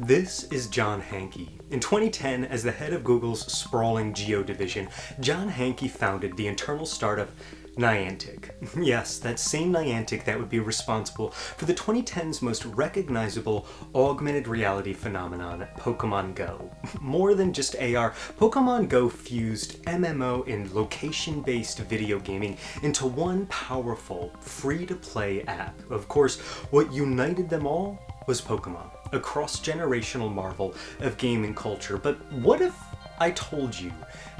This is John Hanke. In 2010, as the head of Google's sprawling geo division, John Hanke founded the internal startup Niantic. Yes, that same Niantic that would be responsible for the 2010's most recognizable augmented reality phenomenon, Pokémon Go. More than just AR, Pokémon Go fused MMO and location-based video gaming into one powerful, free-to-play app. Of course, what united them all was Pokémon, a cross-generational marvel of gaming culture. But what if I told you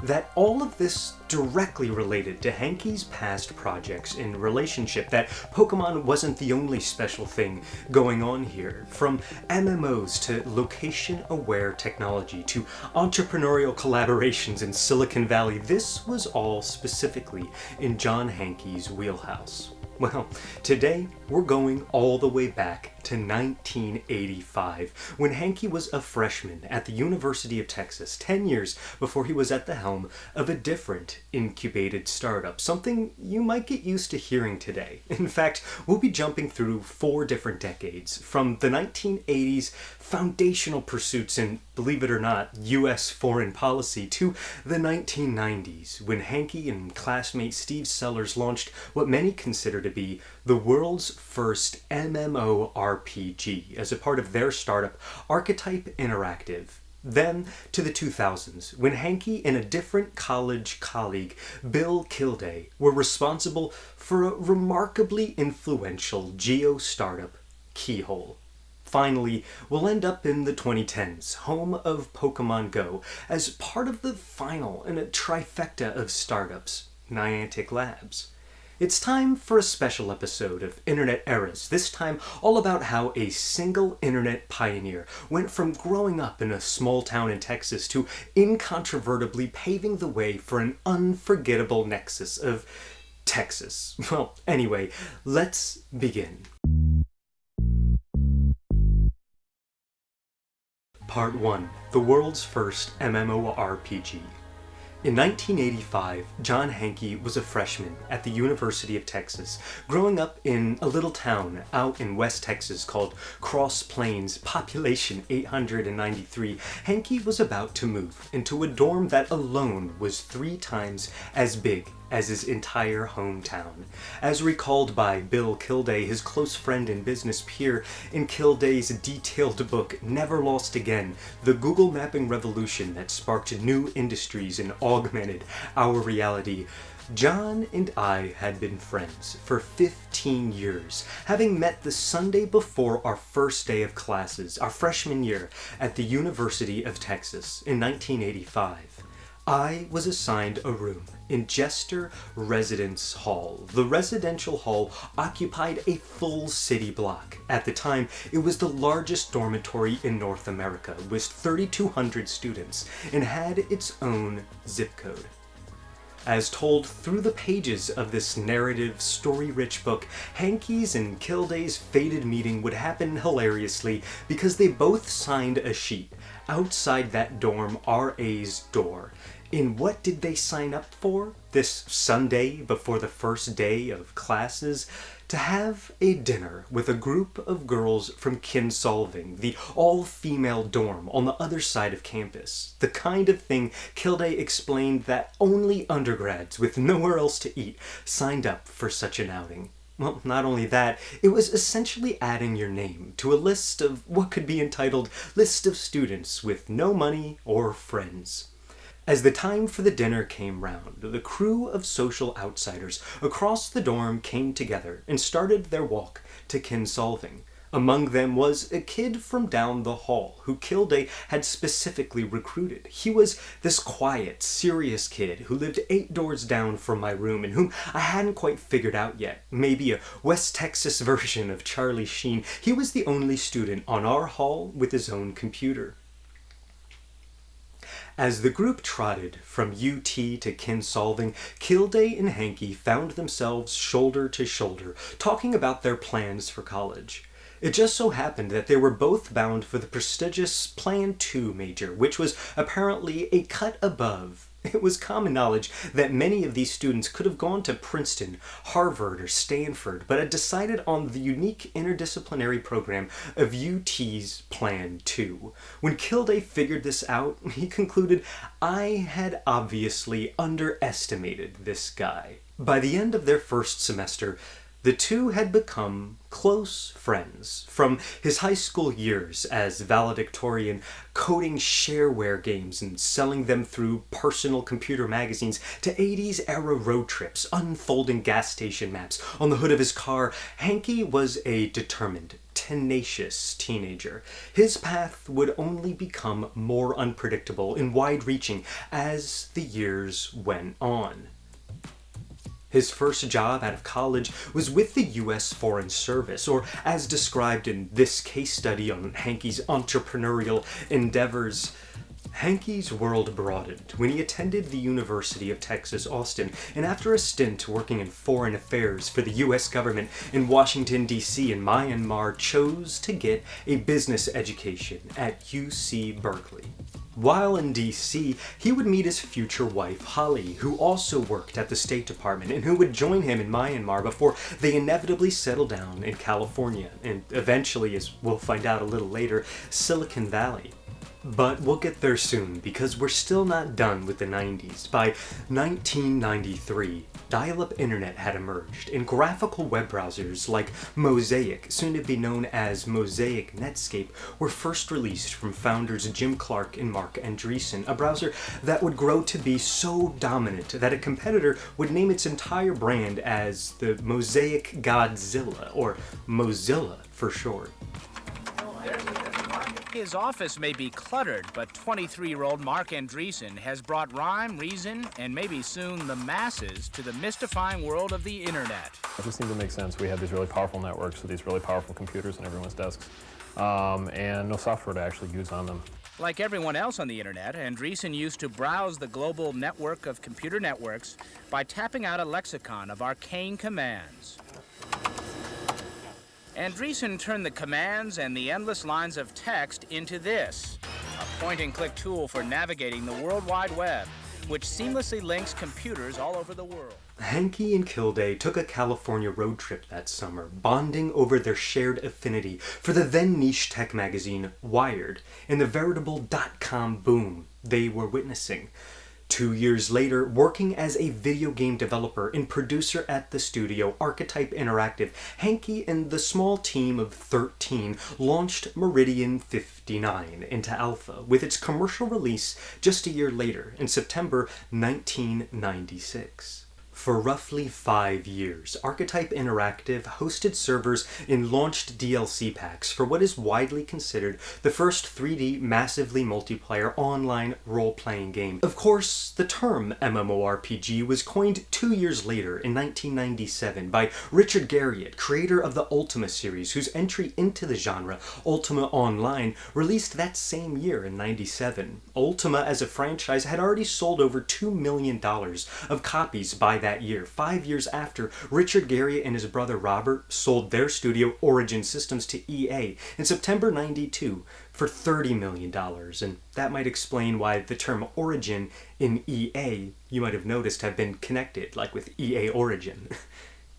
that all of this directly related to Hanke's past projects in relationship, that Pokémon wasn't the only special thing going on here? From MMOs to location-aware technology to entrepreneurial collaborations in Silicon Valley, this was all specifically in John Hanke's wheelhouse. Well, today we're going all the way back to 1985, when Hanke was a freshman at the University of Texas, 10 years before he was at the helm of a different incubated startup, something you might get used to hearing today. In fact, we'll be jumping through 4 different decades, from the 1980s foundational pursuits in, believe it or not, US foreign policy, to the 1990s, when Hanke and classmate Steve Sellers launched what many consider to be the world's first MMORPG as a part of their startup, Archetype Interactive. Then to the 2000s, when Hanke and a different college colleague, Bill Kilday, were responsible for a remarkably influential geo startup, Keyhole. Finally, we'll end up in the 2010s, home of Pokémon Go, as part of the final in a trifecta of startups, Niantic Labs. It's time for a special episode of Internet Eras, this time all about how a single internet pioneer went from growing up in a small town in Texas to incontrovertibly paving the way for an unforgettable nexus of Texas. Well, anyway, let's begin. Part 1. The world's first MMORPG. In 1985, John Hanke was a freshman at the University of Texas, growing up in a little town out in West Texas called Cross Plains, population 893. Hanke was about to move into a dorm that alone was 3 times as big as his entire hometown. As recalled by Bill Kilday, his close friend and business peer, in Kilday's detailed book, Never Lost Again, the Google mapping revolution that sparked new industries and augmented our reality, John and I had been friends for 15 years, having met the Sunday before our first day of classes, our freshman year at the University of Texas in 1985. I was assigned a room in Jester Residence Hall. The residential hall occupied a full city block. At the time, it was the largest dormitory in North America, with 3,200 students, and had its own zip code. As told through the pages of this narrative, story-rich book, Hanke's and Kilday's fated meeting would happen hilariously because they both signed a sheet outside that dorm RA's door. And what did they sign up for this Sunday before the first day of classes? To have a dinner with a group of girls from Kinsolving, the all-female dorm on the other side of campus. The kind of thing Kilday explained that only undergrads with nowhere else to eat signed up for such an outing. Well, not only that, it was essentially adding your name to a list of what could be entitled List of Students with No Money or Friends. As the time for the dinner came round, the crew of social outsiders across the dorm came together and started their walk to Kinsolving. Among them was a kid from down the hall who Kilday had specifically recruited. He was this quiet, serious kid who lived 8 doors down from my room and whom I hadn't quite figured out yet. Maybe a West Texas version of Charlie Sheen. He was the only student on our hall with his own computer. As the group trotted from UT to Kinsolving, Kilday and Hanke found themselves shoulder to shoulder, talking about their plans for college. It just so happened that they were both bound for the prestigious Plan 2 major, which was apparently a cut above It was common knowledge that many of these students could have gone to Princeton, Harvard, or Stanford, but had decided on the unique interdisciplinary program of UT's Plan 2. When Killday figured this out, he concluded, I had obviously underestimated this guy. By the end of their first semester, the two had become close friends. From his high school years as valedictorian, coding shareware games and selling them through personal computer magazines, to 80s-era road trips, unfolding gas station maps on the hood of his car, Hanky was a determined, tenacious teenager. His path would only become more unpredictable and wide-reaching as the years went on. His first job out of college was with the U.S. Foreign Service, or as described in this case study on Hanky's entrepreneurial endeavors, Hanky's world broadened when he attended the University of Texas, Austin, and after a stint working in foreign affairs for the U.S. government in Washington, D.C. and Myanmar, chose to get a business education at UC Berkley. While in D.C., he would meet his future wife, Holly, who also worked at the State Department and who would join him in Myanmar before they inevitably settled down in California and eventually, as we'll find out a little later, Silicon Valley. But we'll get there soon, because we're still not done with the 90s. By 1993, dial-up internet had emerged, and graphical web browsers like Mosaic, soon to be known as Mosaic Netscape, were first released from founders Jim Clark and Mark Andreessen, a browser that would grow to be so dominant that a competitor would name its entire brand as the Mosaic Godzilla, or Mozilla for short. His office may be cluttered, but 23-year-old Mark Andreessen has brought rhyme, reason, and maybe soon the masses to the mystifying world of the internet. It just seemed to make sense. We had these really powerful networks with these really powerful computers on everyone's desks, and no software to actually use on them. Like everyone else on the internet, Andreessen used to browse the global network of computer networks by tapping out a lexicon of arcane commands. Andreessen turned the commands and the endless lines of text into this, a point-and-click tool for navigating the World Wide Web, which seamlessly links computers all over the world. Hanky and Killday took a California road trip that summer, bonding over their shared affinity for the then niche tech magazine Wired and the veritable dot-com boom they were witnessing. 2 years later, working as a video game developer and producer at the studio Archetype Interactive, Hanky and the small team of 13 launched Meridian 59 into alpha, with its commercial release just a year later, in September 1996. For roughly 5 years, Archetype Interactive hosted servers and launched DLC packs for what is widely considered the first 3D massively multiplayer online role-playing game. Of course, the term MMORPG was coined 2 years later in 1997 by Richard Garriott, creator of the Ultima series, whose entry into the genre, Ultima Online, released that same year in 97. Ultima as a franchise had already sold over $2 million of copies by that year, 5 years after Richard Garriott and his brother Robert sold their studio Origin Systems to EA in September 92 for $30 million, and that might explain why the term Origin in EA, you might have noticed, have been connected, like with EA Origin.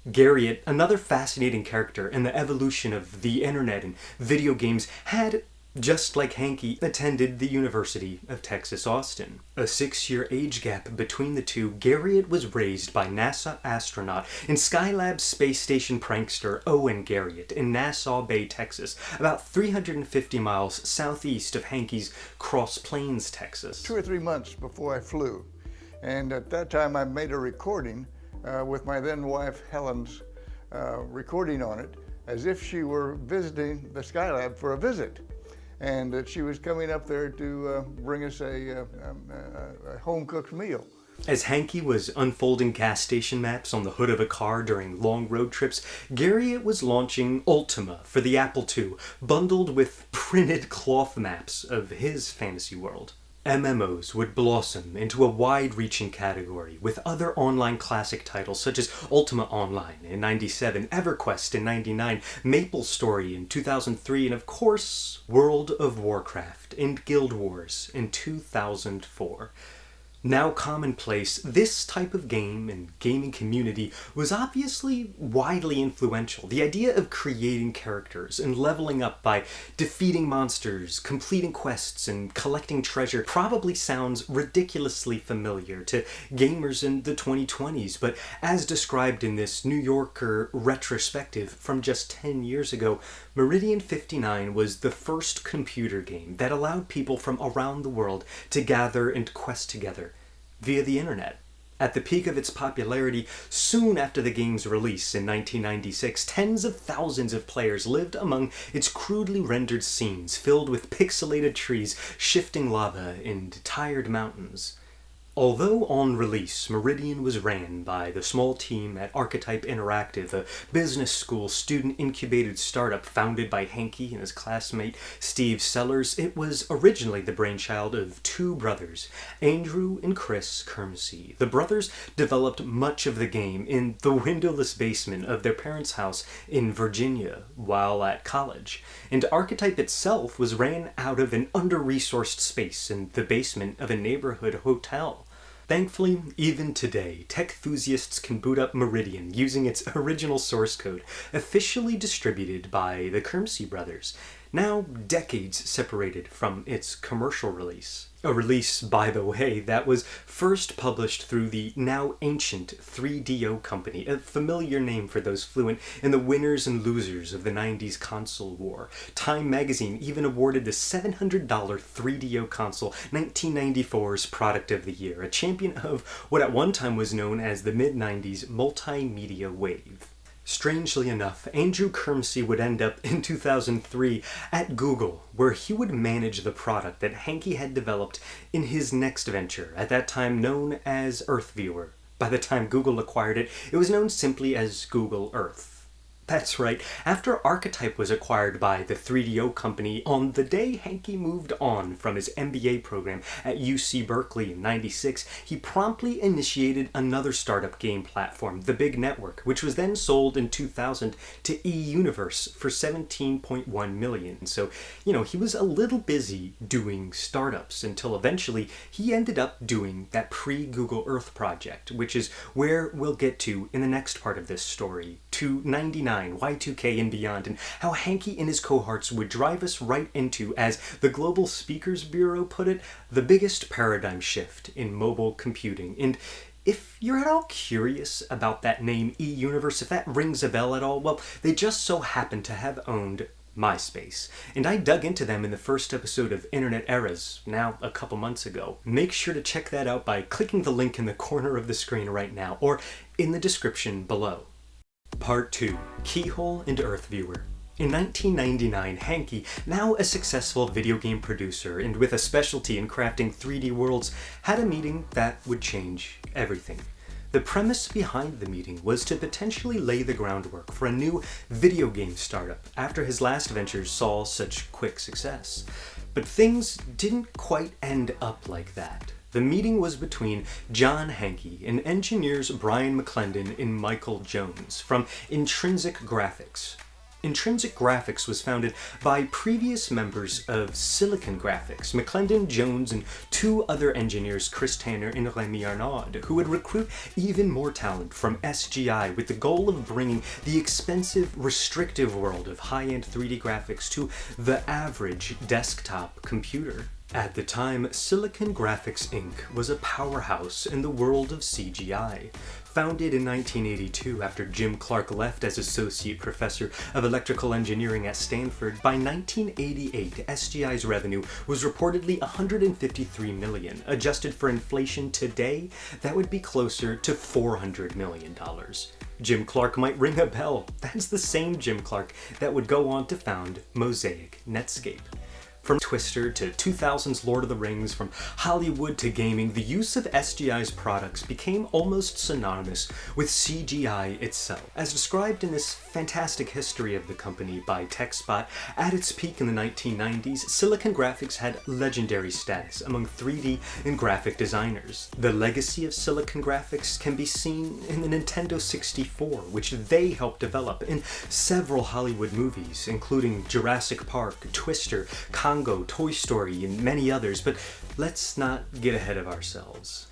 Garriott, another fascinating character in the evolution of the internet and video games, had, just like Hanky, attended the University of Texas, Austin. A 6-year age gap between the two, Garriott was raised by NASA astronaut and Skylab space station prankster Owen Garriott in Nassau Bay, Texas, about 350 miles southeast of Hanky's Cross Plains, Texas. 2 or 3 months before I flew, and at that time I made a recording with my then wife Helen's recording on it, as if she were visiting the Skylab for a visit, and that she was coming up there to bring us a home-cooked meal. As Hanky was unfolding gas station maps on the hood of a car during long road trips, Garriott was launching Ultima for the Apple II, bundled with printed cloth maps of his fantasy world. MMOs would blossom into a wide-reaching category, with other online classic titles such as Ultima Online in 97, EverQuest in 99, MapleStory in 2003, and of course, World of Warcraft and Guild Wars in 2004. Now commonplace, this type of game and gaming community was obviously widely influential. The idea of creating characters and leveling up by defeating monsters, completing quests, and collecting treasure probably sounds ridiculously familiar to gamers in the 2020s, but as described in this New Yorker retrospective from just 10 years ago, Meridian 59 was the first computer game that allowed people from around the world to gather and quest together via the internet. At the peak of its popularity, soon after the game's release in 1996, tens of thousands of players lived among its crudely rendered scenes filled with pixelated trees, shifting lava, and tired mountains. Although on release, Meridian was ran by the small team at Archetype Interactive, a business school student-incubated startup founded by Hankey and his classmate Steve Sellers, it was originally the brainchild of two brothers, Andrew and Chris Kermsey. The brothers developed much of the game in the windowless basement of their parents' house in Virginia while at college, and Archetype itself was ran out of an under-resourced space in the basement of a neighborhood hotel. Thankfully, even today, tech enthusiasts can boot up Meridian using its original source code, officially distributed by the Kermsey brothers, now decades separated from its commercial release. A release, by the way, that was first published through the now ancient 3DO Company, a familiar name for those fluent in the winners and losers of the 90s console war. Time magazine even awarded the $700 3DO console 1994's Product of the Year, a champion of what at one time was known as the mid-90s multimedia wave. Strangely enough, Andrew Kermsey would end up in 2003 at Google, where he would manage the product that Hankey had developed in his next venture, at that time known as EarthViewer. By the time Google acquired it, it was known simply as Google Earth. That's right, after Archetype was acquired by the 3DO Company, on the day Hankey moved on from his MBA program at UC Berkley in '96, he promptly initiated another startup game platform, The Big Network, which was then sold in 2000 to eUniverse for $17.1 million. So, he was a little busy doing startups until eventually he ended up doing that pre-Google Earth project, which is where we'll get to in the next part of this story, to 99, Y2K and beyond, and how Hankey and his cohorts would drive us right into, as the Global Speakers Bureau put it, the biggest paradigm shift in mobile computing. And if you're at all curious about that name eUniverse, if that rings a bell at all, well, they just so happen to have owned MySpace, and I dug into them in the first episode of Internet Eras, now a couple months ago. Make sure to check that out by clicking the link in the corner of the screen right now, or in the description below. Part 2. Keyhole and EarthViewer. In 1999, Hankey, now a successful video game producer and with a specialty in crafting 3D worlds, had a meeting that would change everything. The premise behind the meeting was to potentially lay the groundwork for a new video game startup after his last ventures saw such quick success. But things didn't quite end up like that. The meeting was between John Hankey and engineers Brian McClendon and Michael Jones from Intrinsic Graphics. Intrinsic Graphics was founded by previous members of Silicon Graphics, McClendon, Jones, and two other engineers, Chris Tanner and Rémi Arnaud, who would recruit even more talent from SGI with the goal of bringing the expensive, restrictive world of high-end 3D graphics to the average desktop computer. At the time, Silicon Graphics Inc. was a powerhouse in the world of CGI. Founded in 1982 after Jim Clark left as associate professor of electrical engineering at Stanford, by 1988, SGI's revenue was reportedly $153 million. Adjusted for inflation today, that would be closer to $400 million. Jim Clark might ring a bell. That's the same Jim Clark that would go on to found Mosaic Netscape. From Twister to 2000's Lord of the Rings, from Hollywood to gaming, the use of SGI's products became almost synonymous with CGI itself. As described in this fantastic history of the company by TechSpot, at its peak in the 1990s, Silicon Graphics had legendary status among 3D and graphic designers. The legacy of Silicon Graphics can be seen in the Nintendo 64, which they helped develop, in several Hollywood movies, including Jurassic Park, Twister, Congo, Toy Story, and many others, but let's not get ahead of ourselves.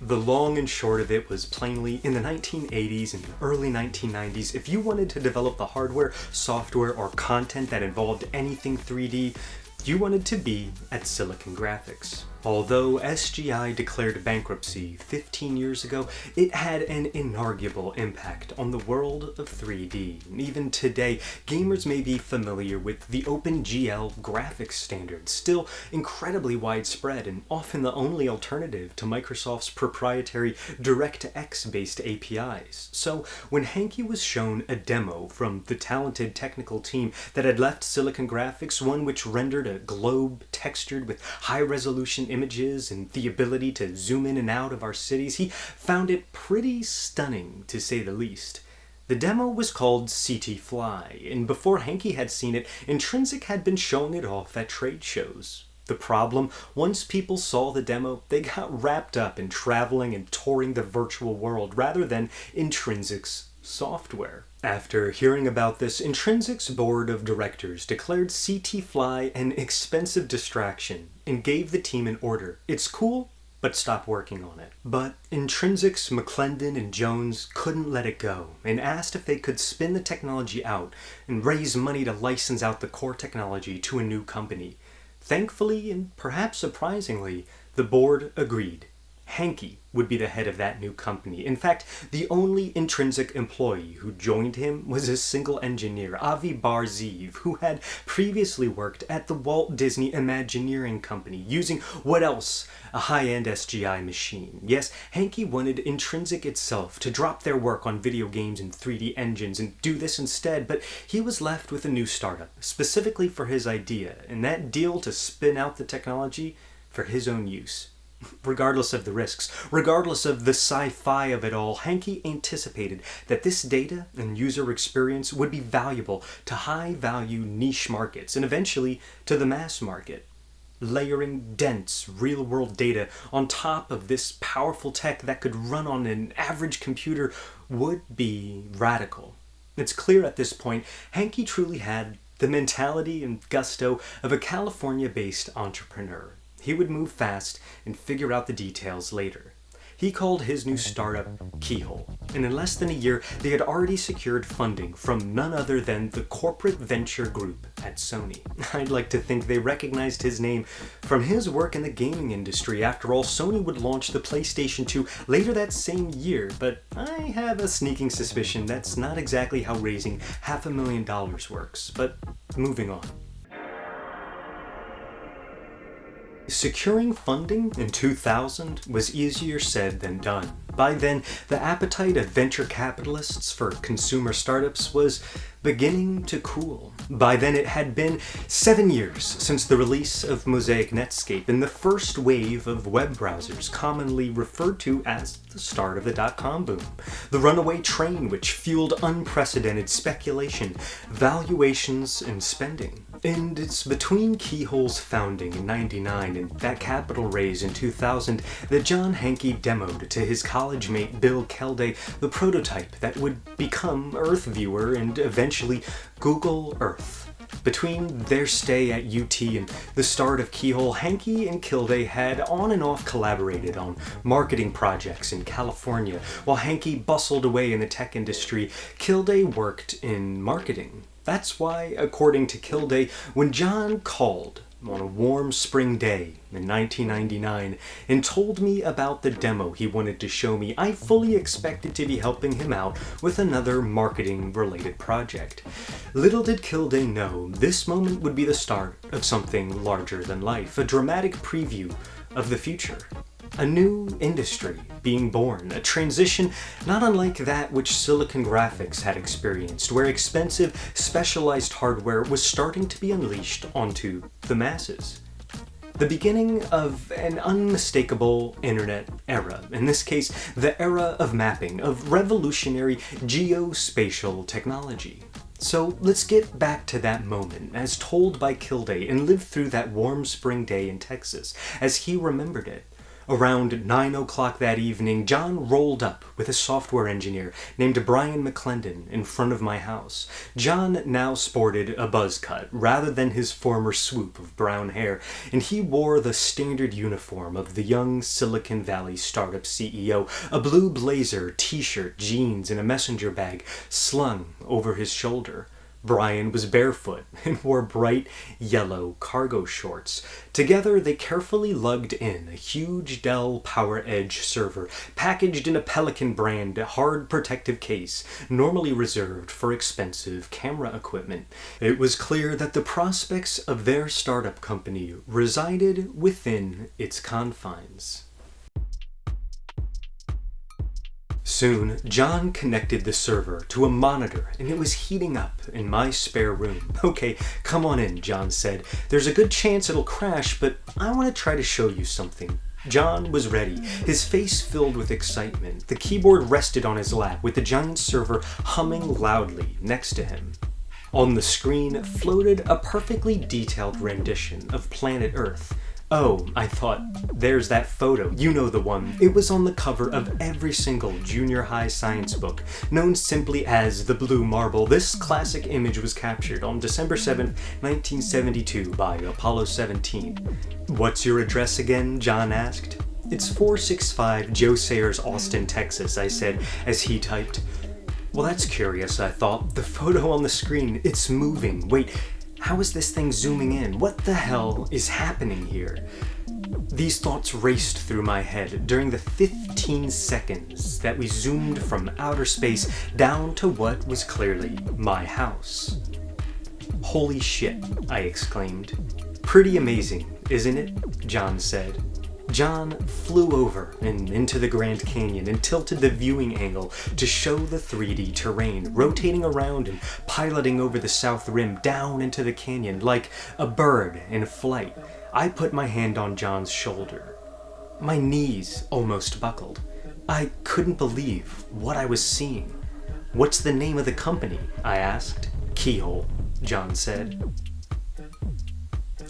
The long and short of it was plainly, in the 1980s and early 1990s, if you wanted to develop the hardware, software, or content that involved anything 3D, you wanted to be at Silicon Graphics. Although SGI declared bankruptcy 15 years ago, it had an inarguable impact on the world of 3D. Even today, gamers may be familiar with the OpenGL graphics standard, still incredibly widespread and often the only alternative to Microsoft's proprietary DirectX-based APIs. So when Hanky was shown a demo from the talented technical team that had left Silicon Graphics, one which rendered a globe textured with high-resolution images and the ability to zoom in and out of our cities, he found it pretty stunning, to say the least. The demo was called CT Fly, and before Hanky had seen it, Intrinsic had been showing it off at trade shows. The problem, once people saw the demo, they got wrapped up in traveling and touring the virtual world rather than Intrinsic's software. After hearing about this, Intrinsic's board of directors declared CT Fly an expensive distraction and gave the team an order. It's cool, but stop working on it. But Intrinsic's McClendon and Jones couldn't let it go and asked if they could spin the technology out and raise money to license out the core technology to a new company. Thankfully, and perhaps surprisingly, the board agreed. Hanky would be the head of that new company. In fact, the only Intrinsic employee who joined him was a single engineer, Avi Bar-Zeev, who had previously worked at the Walt Disney Imagineering Company, using what else? A high-end SGI machine. Yes, Hanky wanted Intrinsic itself to drop their work on video games and 3D engines and do this instead, but he was left with a new startup, specifically for his idea, and that deal to spin out the technology for his own use. Regardless of the risks, regardless of the sci-fi of it all, Hanky anticipated that this data and user experience would be valuable to high-value niche markets and eventually to the mass market. Layering dense, real-world data on top of this powerful tech that could run on an average computer would be radical. It's clear at this point, Hanky truly had the mentality and gusto of a California-based entrepreneur. He would move fast and figure out the details later. He called his new startup Keyhole, and in less than a year, they had already secured funding from none other than the corporate venture group at Sony. I'd like to think they recognized his name from his work in the gaming industry. After all, Sony would launch the PlayStation 2 later that same year, but I have a sneaking suspicion that's not exactly how raising $500,000 works. But moving on. Securing funding in 2000 was easier said than done. By then, the appetite of venture capitalists for consumer startups was beginning to cool. By then, it had been 7 years since the release of Mosaic Netscape and the first wave of web browsers, commonly referred to as the start of the dot-com boom. The runaway train which fueled unprecedented speculation, valuations, and spending. And it's between Keyhole's founding in '99 and that capital raise in 2000 that John Hanky demoed to his college mate Bill Kelday the prototype that would become EarthViewer and eventually Google Earth. Between their stay at UT and the start of Keyhole, Hanky and Kilday had on and off collaborated on marketing projects in California. While Hanky bustled away in the tech industry, Kilday worked in marketing. That's why, according to Kilday, when John called on a warm spring day in 1999 and told me about the demo he wanted to show me, I fully expected to be helping him out with another marketing-related project. Little did Kilday know, this moment would be the start of something larger than life, a dramatic preview of the future. A new industry being born, a transition not unlike that which Silicon Graphics had experienced, where expensive, specialized hardware was starting to be unleashed onto the masses. The beginning of an unmistakable internet era, in this case, the era of mapping, of revolutionary geospatial technology. So let's get back to that moment, as told by Kilday, and live through that warm spring day in Texas, as he remembered it. Around 9 o'clock that evening, John rolled up with a software engineer named Brian McClendon in front of my house. John now sported a buzz cut rather than his former swoop of brown hair, and he wore the standard uniform of the young Silicon Valley startup CEO, a blue blazer, t-shirt, jeans, and a messenger bag slung over his shoulder. Brian was barefoot and wore bright yellow cargo shorts. Together, they carefully lugged in a huge Dell PowerEdge server, packaged in a Pelican brand hard protective case, normally reserved for expensive camera equipment. It was clear that the prospects of their startup company resided within its confines. Soon, John connected the server to a monitor, and it was heating up in my spare room. "Okay, come on in," John said. "There's a good chance it'll crash, but I want to try to show you something." John was ready, his face filled with excitement. The keyboard rested on his lap, with the giant server humming loudly next to him. On the screen floated a perfectly detailed rendition of planet Earth. "Oh," I thought, "there's that photo. You know the one. It was on the cover of every single junior high science book, known simply as the Blue Marble." This classic image was captured on December 7th, 1972 by Apollo 17. "What's your address again?" John asked. "It's 465 Joe Sayers, Austin, Texas," I said as he typed. "Well, that's curious," I thought. "The photo on the screen, it's moving. Wait, how is this thing zooming in? What the hell is happening here?" These thoughts raced through my head during the 15 seconds that we zoomed from outer space down to what was clearly my house. "Holy shit," I exclaimed. "Pretty amazing, isn't it?" John said. John flew over and into the Grand Canyon and tilted the viewing angle to show the 3D terrain, rotating around and piloting over the south rim down into the canyon like a bird in flight. I put my hand on John's shoulder. My knees almost buckled. I couldn't believe what I was seeing. "What's the name of the company?" I asked. "Keyhole," John said.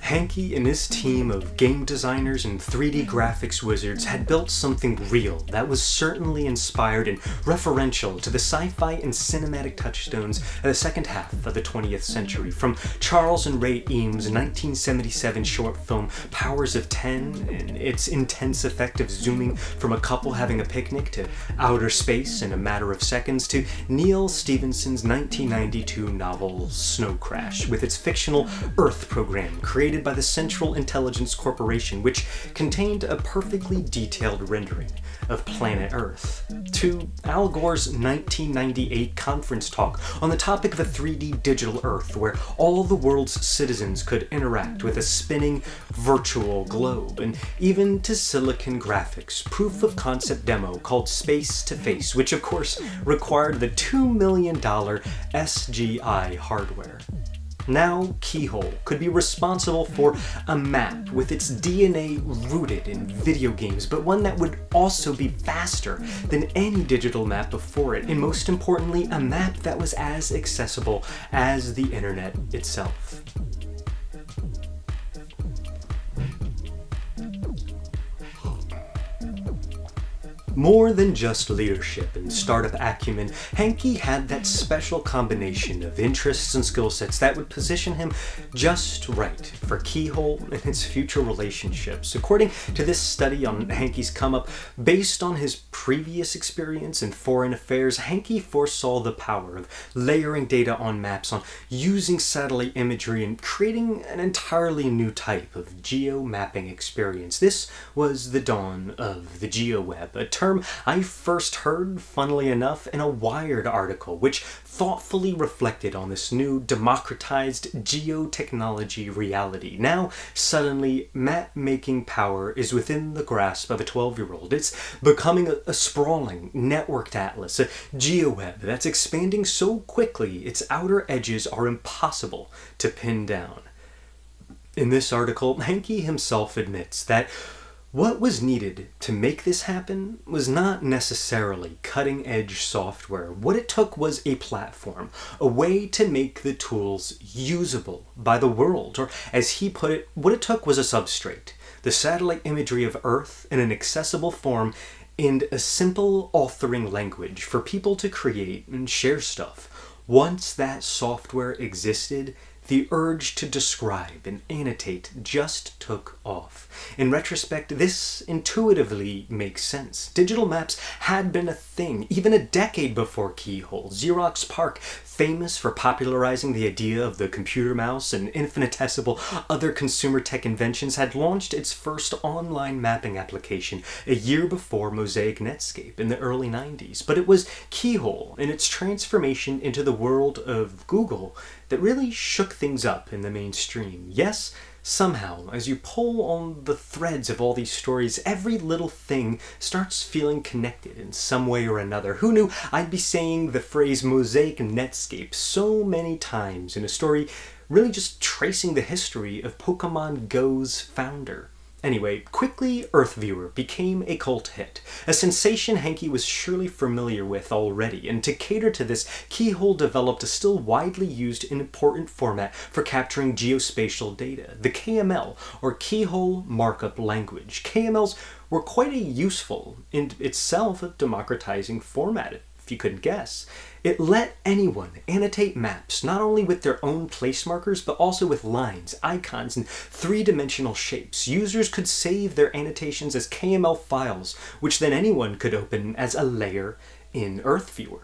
Hanky and his team of game designers and 3D graphics wizards had built something real that was certainly inspired and referential to the sci-fi and cinematic touchstones of the second half of the 20th century, from Charles and Ray Eames' 1977 short film Powers of 10 and its intense effect of zooming from a couple having a picnic to outer space in a matter of seconds, to Neil Stephenson's 1992 novel Snow Crash with its fictional Earth program created by the Central Intelligence Corporation, which contained a perfectly detailed rendering of planet Earth, to Al Gore's 1998 conference talk on the topic of a 3D digital Earth where all the world's citizens could interact with a spinning virtual globe, and even to Silicon Graphics' proof of concept demo called Space to Face, which of course required the $2 million SGI hardware. Now, Keyhole could be responsible for a map with its DNA rooted in video games, but one that would also be faster than any digital map before it, and most importantly, a map that was as accessible as the internet itself. More than just leadership and startup acumen, Hanky had that special combination of interests and skill sets that would position him just right for Keyhole and its future relationships. According to this study on Hanky's come-up, based on his previous experience in foreign affairs, Hanky foresaw the power of layering data on maps, on using satellite imagery, and creating an entirely new type of geo-mapping experience. This was the dawn of the GeoWeb, a term I first heard, funnily enough, in a Wired article, which thoughtfully reflected on this new democratized geotechnology reality. Now, suddenly, map-making power is within the grasp of a 12-year-old. It's becoming a sprawling, networked atlas, a GeoWeb that's expanding so quickly its outer edges are impossible to pin down. In this article, Hanky himself admits that what was needed to make this happen was not necessarily cutting-edge software. What it took was a platform, a way to make the tools usable by the world, or as he put it, what it took was a substrate, the satellite imagery of Earth in an accessible form, and a simple authoring language for people to create and share stuff. Once that software existed, the urge to describe and annotate just took off. In retrospect, this intuitively makes sense. Digital maps had been a thing even a decade before Keyhole. Xerox PARC, famous for popularizing the idea of the computer mouse and infinitesimal other consumer tech inventions, had launched its first online mapping application a year before Mosaic Netscape in the early 90s. But it was Keyhole and its transformation into the world of Google that really shook things up in the mainstream. Yes, somehow, as you pull on the threads of all these stories, every little thing starts feeling connected in some way or another. Who knew I'd be saying the phrase Mosaic Netscape so many times in a story really just tracing the history of Pokemon Go's founder? Anyway, quickly EarthViewer became a cult hit, a sensation Hanky was surely familiar with already, and to cater to this, Keyhole developed a still widely used and important format for capturing geospatial data, the KML, or Keyhole Markup Language. KMLs were quite a useful, in itself a democratizing format, if you couldn't guess. It let anyone annotate maps, not only with their own place markers, but also with lines, icons, and three-dimensional shapes. Users could save their annotations as KML files, which then anyone could open as a layer in EarthViewer.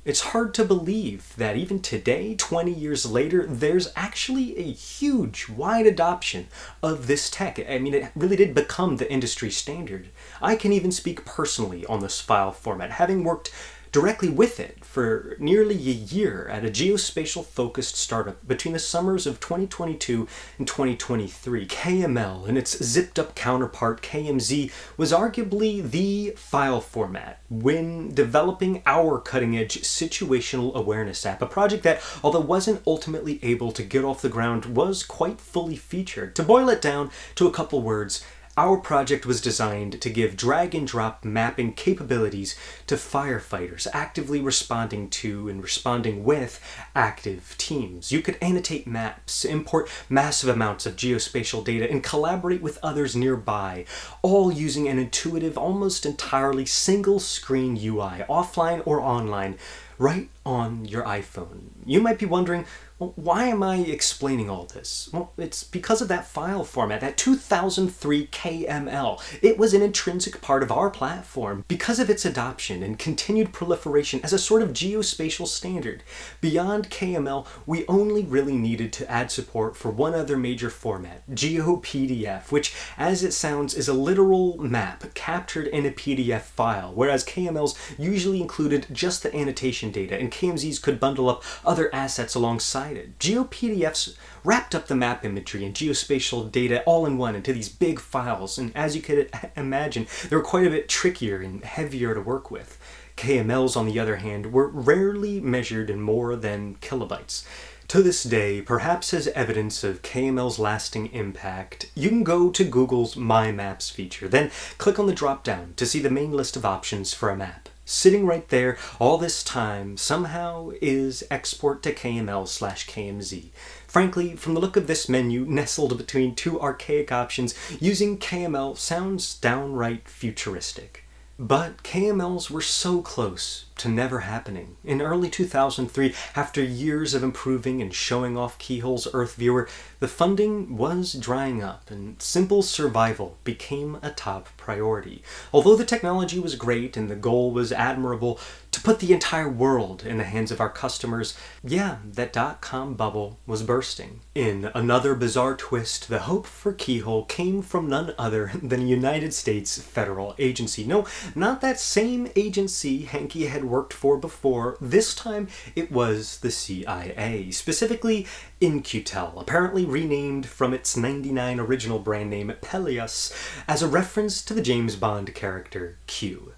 It's hard to believe that even today, 20 years later, there's actually a huge, wide adoption of this tech. I mean, it really did become the industry standard. I can even speak personally on this file format, having worked directly with it for nearly a year at a geospatial-focused startup between the summers of 2022 and 2023. KML and its zipped-up counterpart KMZ was arguably the file format when developing our cutting-edge situational awareness app, a project that, although wasn't ultimately able to get off the ground, was quite fully featured. To boil it down to a couple words, our project was designed to give drag-and-drop mapping capabilities to firefighters actively responding to and responding with active teams. You could annotate maps, import massive amounts of geospatial data, and collaborate with others nearby, all using an intuitive, almost entirely single-screen UI, offline or online, right on your iPhone. You might be wondering, well, why am I explaining all this? Well, it's because of that file format, that 2003 KML. It was an intrinsic part of our platform because of its adoption and continued proliferation as a sort of geospatial standard. Beyond KML, we only really needed to add support for one other major format, GeoPDF, which, as it sounds, is a literal map captured in a PDF file, whereas KMLs usually included just the annotation data, and KMZs could bundle up other assets alongside it. GeoPDFs wrapped up the map imagery and geospatial data all in one into these big files, and as you could imagine, they were quite a bit trickier and heavier to work with. KMLs, on the other hand, were rarely measured in more than kilobytes. To this day, perhaps as evidence of KML's lasting impact, you can go to Google's My Maps feature, then click on the drop-down to see the main list of options for a map. Sitting right there all this time somehow is export to KML/KMZ. Frankly, from the look of this menu nestled between two archaic options, using KML sounds downright futuristic. But KMLs were so close to never happening. In early 2003, after years of improving and showing off Keyhole's EarthViewer, the funding was drying up and simple survival became a top priority. Although the technology was great and the goal was admirable, to put the entire world in the hands of our customers, yeah, that .com bubble was bursting. In another bizarre twist, the hope for Keyhole came from none other than a United States federal agency. No, not that same agency Hanky had worked for before. This time it was the CIA, specifically in-q-tel, apparently renamed from its '99 original brand name Peleus as a reference to the James Bond character Q.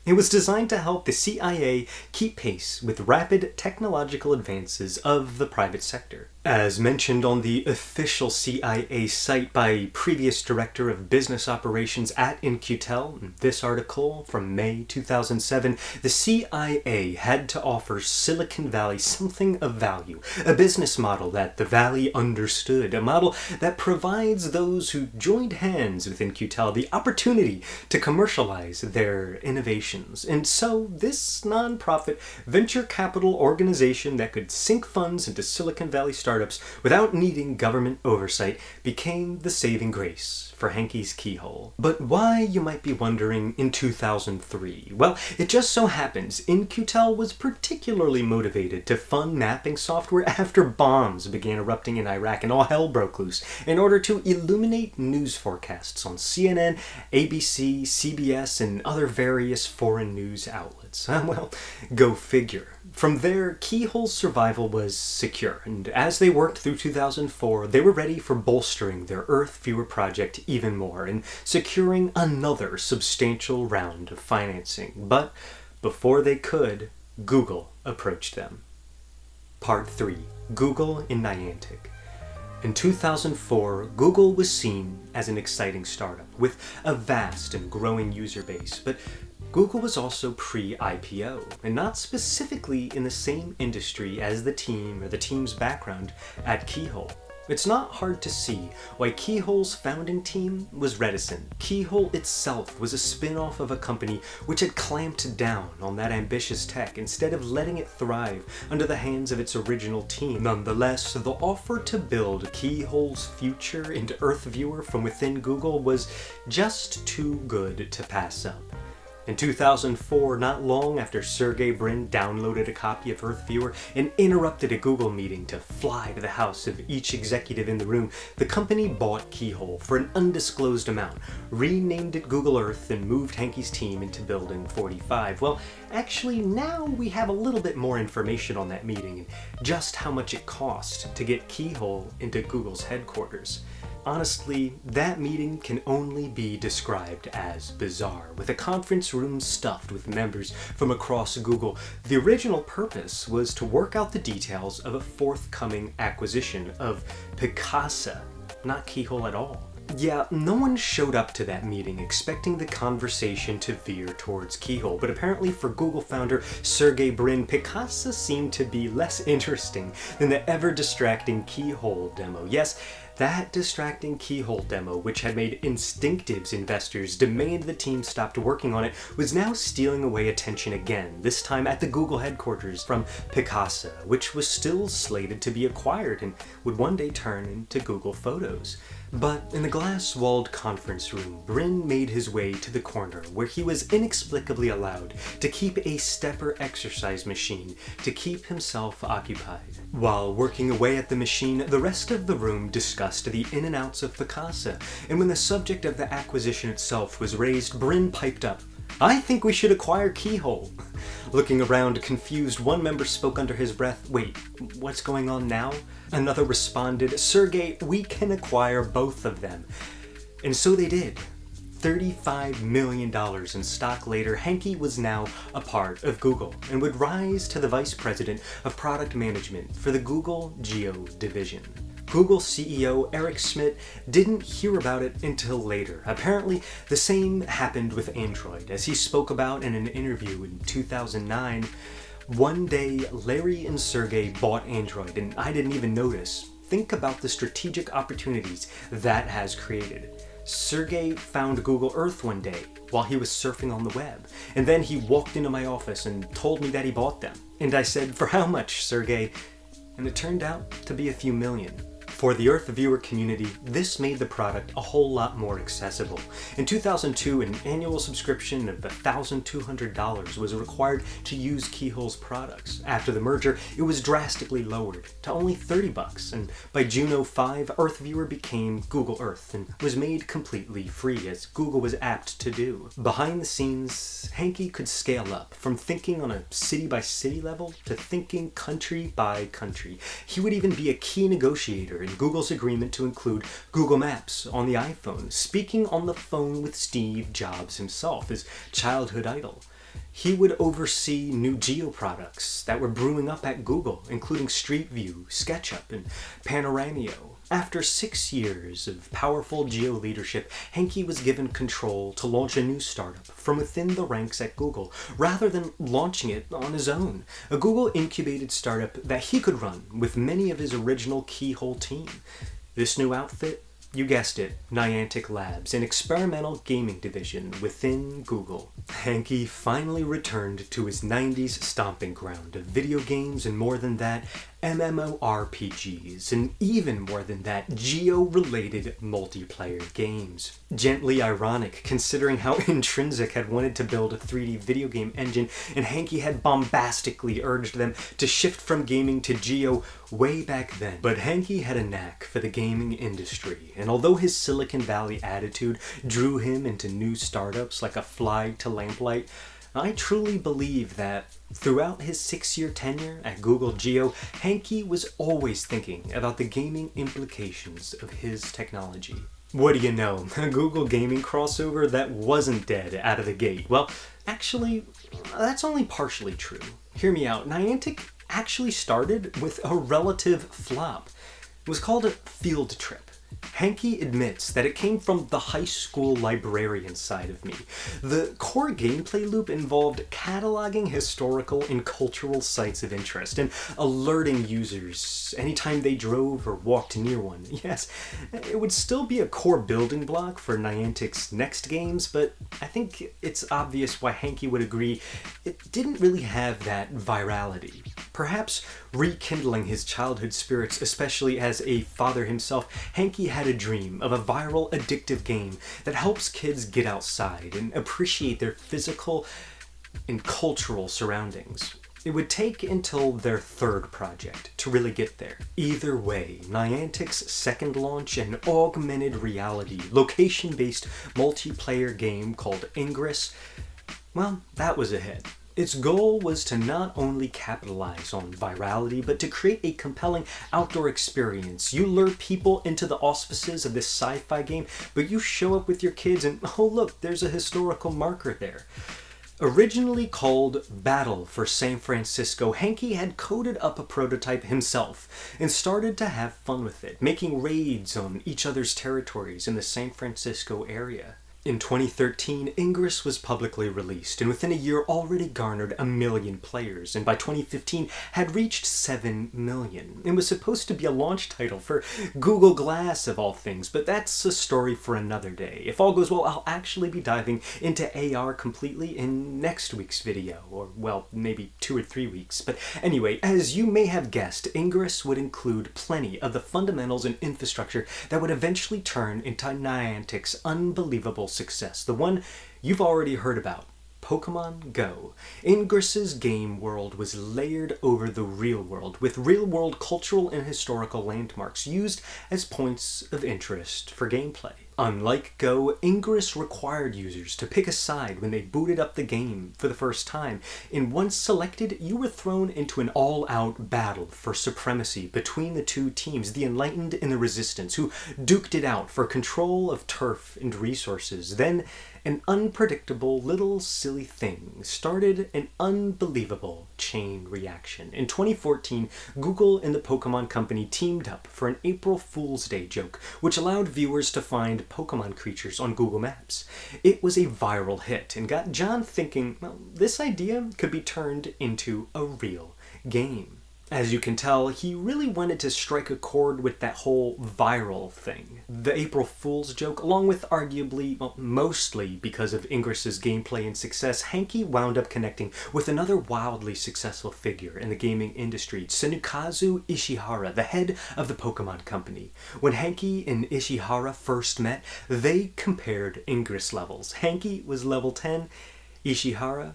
It was designed to help the CIA keep pace with rapid technological advances of the private sector. As mentioned on the official CIA site by previous Director of Business Operations at in-q-tel, this article from May 2007, the CIA had to offer Silicon Valley something of value, a business model that the Valley understood, a model that provides those who joined hands with in-q-tel the opportunity to commercialize their innovations. And so this nonprofit venture capital organization that could sink funds into Silicon Valley startups without needing government oversight became the saving grace for Hankey's Keyhole. But why, you might be wondering, in 2003? Well, it just so happens in-q-tel was particularly motivated to fund mapping software after bombs began erupting in Iraq and all hell broke loose in order to illuminate news forecasts on CNN, ABC, CBS, and other various foreign news outlets. Well, go figure. From there, Keyhole's survival was secure, and as they worked through 2004, they were ready for bolstering their EarthViewer project even more and securing another substantial round of financing. But before they could, Google approached them. Part 3. Google in Niantic. In 2004, Google was seen as an exciting startup with a vast and growing user base, but Google was also pre-IPO, and not specifically in the same industry as the team or the team's background at Keyhole. It's not hard to see why Keyhole's founding team was reticent. Keyhole itself was a spin-off of a company which had clamped down on that ambitious tech instead of letting it thrive under the hands of its original team. Nonetheless, the offer to build Keyhole's future into EarthViewer from within Google was just too good to pass up. In 2004, not long after Sergey Brin downloaded a copy of EarthViewer and interrupted a Google meeting to fly to the house of each executive in the room, the company bought Keyhole for an undisclosed amount, renamed it Google Earth, and moved Hankey's team into Building 45. Well, actually, now we have a little bit more information on that meeting and just how much it cost to get Keyhole into Google's headquarters. Honestly, that meeting can only be described as bizarre, with a conference room stuffed with members from across Google. The original purpose was to work out the details of a forthcoming acquisition of Picasa, not Keyhole at all. Yeah, no one showed up to that meeting expecting the conversation to veer towards Keyhole, but apparently for Google founder Sergey Brin, Picasa seemed to be less interesting than the ever-distracting Keyhole demo. Yes, that distracting Keyhole demo, which had made Instinctive's investors demand the team stopped working on it, was now stealing away attention again, this time at the Google headquarters from Picasa, which was still slated to be acquired and would one day turn into Google Photos. But in the glass-walled conference room, Brin made his way to the corner where he was inexplicably allowed to keep a stepper exercise machine to keep himself occupied. While working away at the machine, the rest of the room discussed the in and outs of Picasa, and when the subject of the acquisition itself was raised, Brin piped up, "I think we should acquire Keyhole." Looking around, confused, one member spoke under his breath, "Wait, what's going on now?" Another responded, "Sergey, we can acquire both of them." And so they did. $35 million in stock later, Hankey was now a part of Google and would rise to the vice president of product management for the Google Geo division. Google CEO Eric Schmidt didn't hear about it until later. Apparently, the same happened with Android, as he spoke about in an interview in 2009. "One day, Larry and Sergey bought Android, and I didn't even notice. Think about the strategic opportunities that has created. Sergey found Google Earth one day while he was surfing on the web, and then he walked into my office and told me that he bought them. And I said, 'For how much, Sergey?' And it turned out to be a few million. For the EarthViewer community, this made the product a whole lot more accessible. In 2002, an annual subscription of $1,200 was required to use Keyhole's products. After the merger, it was drastically lowered to only $30, and by June 2005, EarthViewer became Google Earth and was made completely free, as Google was apt to do. Behind the scenes, Hankey could scale up from thinking on a city-by-city level to thinking country-by-country. He would even be a key negotiator in Google's agreement to include Google Maps on the iPhone, speaking on the phone with Steve Jobs himself, his childhood idol. He would oversee new geo products that were brewing up at Google, including Street View, SketchUp, and Panoramio. After 6 years of powerful geo leadership, Henke was given control to launch a new startup from within the ranks at Google, rather than launching it on his own. A Google-incubated startup that he could run with many of his original Keyhole team. This new outfit? You guessed it, Niantic Labs, an experimental gaming division within Google. Henke finally returned to his 90s stomping ground of video games, and more than that, MMORPGs, and even more than that, geo-related multiplayer games. Gently ironic, considering how Intrinsic had wanted to build a 3D video game engine, and Henke had bombastically urged them to shift from gaming to geo way back then. But Henke had a knack for the gaming industry, and although his Silicon Valley attitude drew him into new startups like a fly to lamplight, I truly believe that throughout his 6-year tenure at Google Geo, Henke was always thinking about the gaming implications of his technology. What do you know, a Google gaming crossover that wasn't dead out of the gate? Well, actually, that's only partially true. Hear me out, Niantic actually started with a relative flop. It was called a field trip. Henke admits that it came from the high school librarian side of me. The core gameplay loop involved cataloging historical and cultural sites of interest and alerting users anytime they drove or walked near one. Yes, it would still be a core building block for Niantic's next games, but I think it's obvious why Henke would agree it didn't really have that virality. Perhaps rekindling his childhood spirits, especially as a father himself, Henke had a dream of a viral, addictive game that helps kids get outside and appreciate their physical and cultural surroundings. It would take until their third project to really get there. Either way, Niantic's second launch, an augmented reality, location-based multiplayer game called Ingress, well, that was a hit. Its goal was to not only capitalize on virality, but to create a compelling outdoor experience. You lure people into the auspices of this sci-fi game, but you show up with your kids and, oh look, there's a historical marker there. Originally called Battle for San Francisco, Henke had coded up a prototype himself and started to have fun with it, making raids on each other's territories in the San Francisco area. In 2013, Ingress was publicly released, and within a year already garnered 1 million players, and by 2015 had reached 7 million. It was supposed to be a launch title for Google Glass of all things, but that's a story for another day. If all goes well, I'll actually be diving into AR completely in next week's video, or well, maybe 2 or 3 weeks. But anyway, as you may have guessed, Ingress would include plenty of the fundamentals and infrastructure that would eventually turn into Niantic's unbelievable success, the one you've already heard about, Pokémon Go. Ingress's game world was layered over the real world, with real-world cultural and historical landmarks used as points of interest for gameplay. Unlike Go, Ingress required users to pick a side when they booted up the game for the first time, and once selected, you were thrown into an all-out battle for supremacy between the two teams, the Enlightened and the Resistance, who duked it out for control of turf and resources. Then, an unpredictable little silly thing started an unbelievable chain reaction. In 2014, Google and the Pokémon Company teamed up for an April Fool's Day joke, which allowed viewers to find Pokémon creatures on Google Maps. It was a viral hit and got John thinking, well, this idea could be turned into a real game. As you can tell, he really wanted to strike a chord with that whole viral thing. The April Fool's joke, along with arguably, well, mostly because of Ingress's gameplay and success, Henke wound up connecting with another wildly successful figure in the gaming industry, Tsunukazu Ishihara, the head of the Pokémon Company. When Henke and Ishihara first met, they compared Ingress levels. Henke was level 10, Ishihara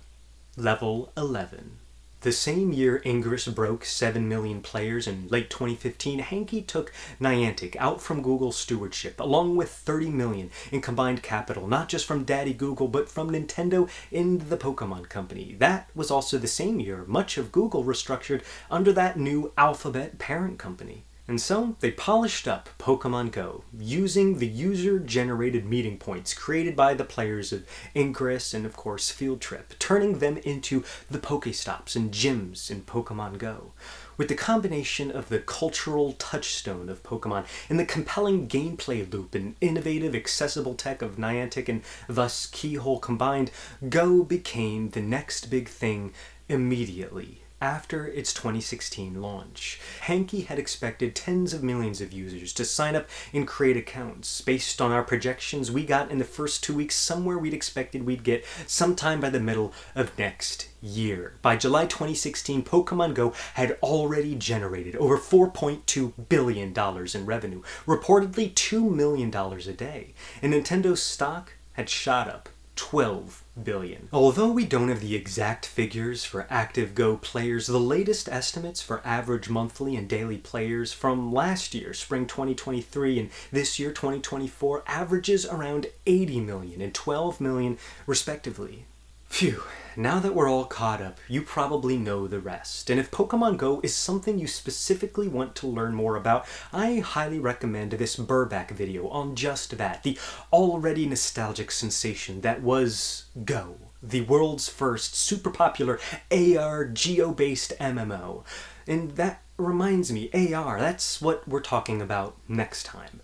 level 11. The same year Ingress broke 7 million players in late 2015, Henke took Niantic out from Google's stewardship, along with 30 million in combined capital, not just from Daddy Google, but from Nintendo and the Pokémon Company. That was also the same year much of Google restructured under that new Alphabet parent company. And so they polished up Pokemon Go using the user-generated meeting points created by the players of Ingress and of course Field Trip, turning them into the Pokestops and gyms in Pokemon Go. With the combination of the cultural touchstone of Pokemon and the compelling gameplay loop and innovative accessible tech of Niantic and thus Keyhole combined, Go became the next big thing immediately after its 2016 launch. Hanky had expected tens of millions of users to sign up and create accounts. Based on our projections we got in the first 2 weeks, somewhere we'd expected we'd get sometime by the middle of next year. By July 2016, Pokemon Go had already generated over $4.2 billion in revenue, reportedly $2 million a day, and Nintendo's stock had shot up 12 billion. Although we don't have the exact figures for active Go players, the latest estimates for average monthly and daily players from last year, spring 2023, and this year, 2024, averages around 80 million and 12 million respectively. Phew, now that we're all caught up, you probably know the rest. And if Pokemon Go is something you specifically want to learn more about, I highly recommend this Burback video on just that, the already nostalgic sensation that was Go, the world's first super popular AR geo-based MMO. And that reminds me, AR, that's what we're talking about next time.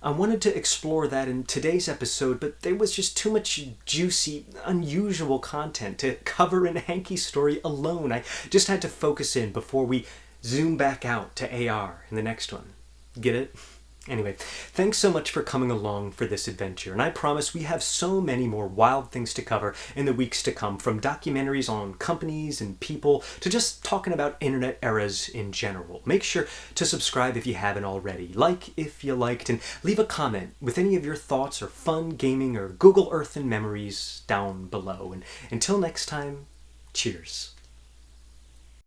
I wanted to explore that in today's episode, but there was just too much juicy, unusual content to cover in Hanky's story alone. I just had to focus in before we zoom back out to AR in the next one. Get it? Anyway, thanks so much for coming along for this adventure, and I promise we have so many more wild things to cover in the weeks to come, from documentaries on companies and people to just talking about internet eras in general. Make sure to subscribe if you haven't already, like if you liked, and leave a comment with any of your thoughts or fun gaming or Google Earth and memories down below. And until next time, cheers.